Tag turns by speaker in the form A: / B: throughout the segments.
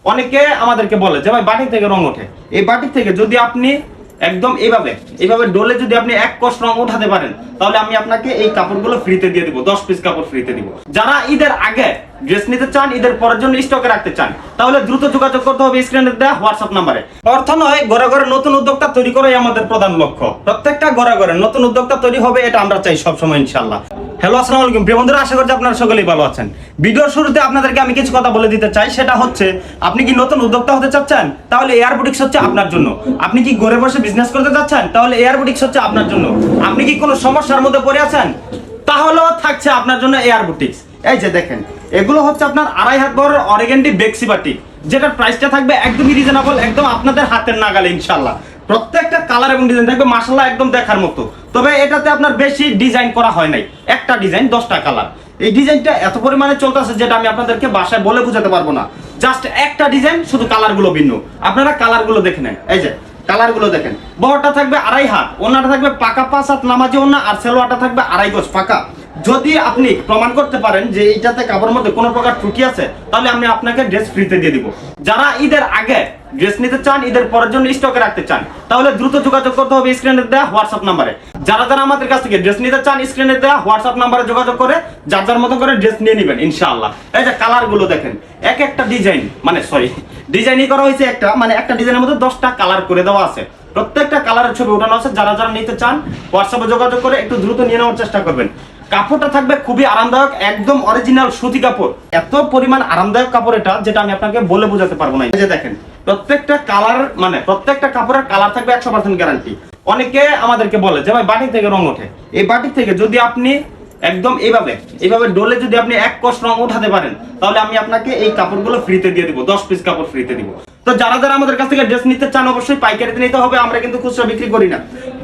A: অনেকে আমাদেরকে বলে যে ভাই বাটিক থেকে রং ওঠে। এই বাটিক থেকে যদি আপনি একদম এইভাবে ডলে যদি আপনি এক কষ রং উঠাতে পারেন, তাহলে আমি আপনাকে এই কাপড়গুলো ফ্রিতে দিয়ে দিব, 10 পিস কাপড় ফ্রিতে দিব। যারা ঈদের আগে ড্রেস নিতে চান, ঈদের পরের জন্য স্টকে রাখতে চান, তাহলে দ্রুত যোগাযোগ করতে হবে স্ক্রিনে দেওয়া হোয়াটসঅ্যাপ নাম্বারে। অর্থ নয়, ঘরে ঘরে নতুন উদ্যোক্তা তৈরি করাই আমাদের প্রধান লক্ষ্য। প্রত্যেকটা ঘরে ঘরে নতুন উদ্যোক্তা তৈরি হবে, এটা আমরা চাই সবসময় ইনশাআল্লাহ। হ্যালো, আসসালামু আলাইকুম প্রিয় বন্ধুরা, আশা করছি আপনারা সকলেই ভালো আছেন। ভিডিওর শুরুতে আপনাদেরকে আমি কিছু কথা বলে দিতে চাই, সেটা হচ্ছে আপনি কি নতুন উদ্যোক্তা হতে চাচ্ছেন, তাহলে এয়ার বুটিক্স হচ্ছে আপনার জন্য। আপনি কি ঘরে বসে বিজনেস করতে চাচ্ছেন, তাহলে এয়ার বুটিক্স হচ্ছে আপনার জন্য। আপনি কি কোনো সমস্যার মধ্যে পড়ে আছেন, তাহলেও থাকছে আপনার জন্য এয়ার বুটিক্স। এই যে দেখেন, এগুলো হচ্ছে আপনার 2.5 হাত বড় অর্গানডি বেক্সি বাটিক, যেটার প্রাইসটা থাকবে একদমই রিজনেবল, একদম আপনাদের হাতের নাগালে ইনশাআল্লাহ। প্রত্যেকটা কালার এবং ডিজাইন থাকবে মাশাআল্লাহ একদম দেখার মতো। তবে এটাতে আপনার বেশি ডিজাইন করা হয় নাই, একটা ডিজাইন 10টা কালার। এই ডিজাইনটা এত পরিমাণে চলতেছে যেটা আমি আপনাদেরকে ভাষায় বলে বোঝাতে পারবো না। জাস্ট একটা ডিজাইন, শুধু কালারগুলো ভিন্ন। আপনারা কালারগুলো দেখে নেন, এই যে কালারগুলো দেখেন। বহরটা থাকবে 2.5 হাত, ওন্নাটা থাকবে পাকা 5 হাত নামাজি ওন্না, আর সেলোয়ারটা থাকবে 2.5 গজ পাকা। যদি আপনি প্রমাণ করতে পারেন যে এইটাতে কাপড়ের মধ্যে কোনো প্রকার ত্রুটি আছে, তাহলে আমি আপনাকে ড্রেস ফ্রিতে দিয়ে দিব। যারা ঈদের আগে ড্রেস নিতে চান, ঈদের পরের জন্য স্টকে রাখতে চান, তাহলে দ্রুত যোগাযোগ করতে হবে স্ক্রিনে দেওয়া হোয়াটসঅ্যাপ নাম্বারে। যারা আমাদের কাছ থেকে ড্রেস নিতে চান, স্ক্রিনে দেওয়া হোয়াটসঅ্যাপ নাম্বারে যোগাযোগ করে যার যার মতো করে ড্রেস নিয়ে নেবেন ইনশাআল্লাহ। এই যে কালারগুলো দেখেন, এক একটা ডিজাইন ডিজাইনই করা হয়েছে একটা, মানে একটা ডিজাইনের মধ্যে 10টা কালার করে দেওয়া আছে। প্রত্যেকটা কালারের ছবি ওঠানো আছে। যারা নিতে চান হোয়াটসঅ্যাপে যোগাযোগ করে একটু দ্রুত নিয়ে নেওয়ার চেষ্টা করবেন। কাপড়টা থাকবে খুবই আরামদায়ক, একদম অরিজিনাল সুতি কাপড়। এত পরিমাণ আরামদায়ক কাপড় এটা, যেটা আমি আপনাকে বলে বোঝাতে পারবো না। এই যে দেখেন, প্রত্যেকটা কালার, মানে প্রত্যেকটা কাপড়ের কালার থাকবে 100% গ্যারান্টি। অনেকে আমাদেরকে বলে যে ভাই বাটিক থেকে রং ওঠে। এই বাটিক থেকে যদি আপনি একদম এইভাবে ডলে যদি আপনি এক কষ রং উঠাতে পারেন, তাহলে আমি আপনাকে এই কাপড়গুলো ফ্রিতে দিয়ে দিব, 10 পিস কাপড় ফ্রিতে দিব। তো যারা আমাদের কাছ থেকে ড্রেস নিতে চান, অবশ্যই পাইকারিতে নিতে হবে। আমরা কিন্তু খুচরা বিক্রি করি না।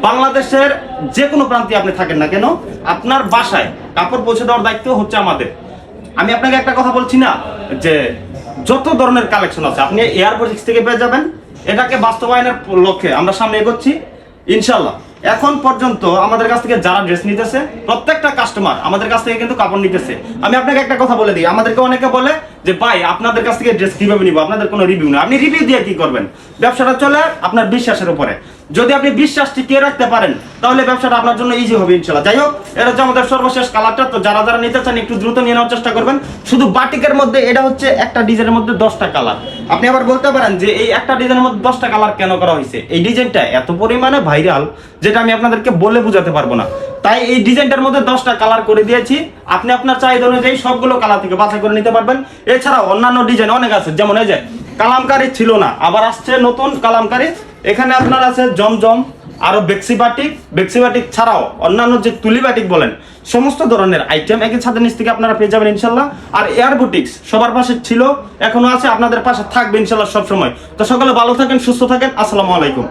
A: বাংলাদেশের যে কোনো প্রান্তে আপনি থাকেন না কেন, আপনার বাসায় কাপড় পৌঁছে দেওয়ার দায়িত্ব হচ্ছে আমাদের। আমি আপনাকে একটা কথা বলছি না, যে যত ধরনের কালেকশন আছে আপনি এয়ার বুটিক্স থেকে পেয়ে যাবেন। এটাকে বাস্তবায়নের লক্ষ্যে আমরা সামনে এগোচ্ছি ইনশাআল্লাহ। এখন পর্যন্ত আমাদের কাছ থেকে যারা ড্রেস নিতেছে, প্রত্যেকটা কাস্টমার আমাদের কাছ থেকে কিন্তু কাপড় নিতেছে। আমি আপনাকে একটা কথা বলে দিই, আমাদেরকে অনেকে বলে যে ভাই আপনাদের কাছ থেকে ড্রেস কিভাবে নিব, আপনাদের কোনো রিভিউ না। আপনি রিভিউ দিয়ে কি করবেন? ব্যবসাটা চলে আপনার বিশ্বাসের উপরে। যদি আপনি বিশ্বাস টিকিয়ে রাখতে পারেন, তাহলে ব্যবসাটা আপনার জন্য ইজি হবে ইনশাআল্লাহ। যাই হোক, এটা হচ্ছে আমাদের সর্বশেষ কালারটা। তো যারা নিতে চান একটু দ্রুত নিয়ে নেওয়ার চেষ্টা করবেন। শুধু বাটিকের মধ্যে এটা হচ্ছে একটা ডিজাইনের মধ্যে 10টা কালার। আপনি আবার বলতে পারেন যে এই একটা ডিজাইনের মধ্যে 10টা কালার কেন করা হয়েছে? এই ডিজাইনটা এত পরিমাণে ভাইরাল যেটা আমি আপনাদেরকে বলে বোঝাতে পারবো না। তাই এই ডিজাইনটার মধ্যে 10টা কালার করে দিয়েছি। আপনি আপনার চাহিদা অনুযায়ী সবগুলো কালার থেকে বাছাই করে নিতে পারবেন। এছাড়াও অন্যান্য ডিজাইন অনেক আছে, যেমন এই যে কালামকারী ছিল না, আবার আসছে নতুন কালামকারী। এখানে আপনার আছে জমজম, আরো বেক্সি বাটিক ছাড়াও অন্যান্য যে তুলি বাটিক বলেন, সমস্ত ধরনের আইটেম একই ছাদের নিচ থেকে আপনারা পেয়ে যাবেন ইনশাআল্লাহ। আর এয়ার বুটিক্স সবার পাশে ছিল, এখনো আছে, আপনাদের পাশে থাকবে ইনশাআল্লাহ সব সময়। তো সকলে ভালো থাকেন, সুস্থ থাকেন। আসসালামু আলাইকুম।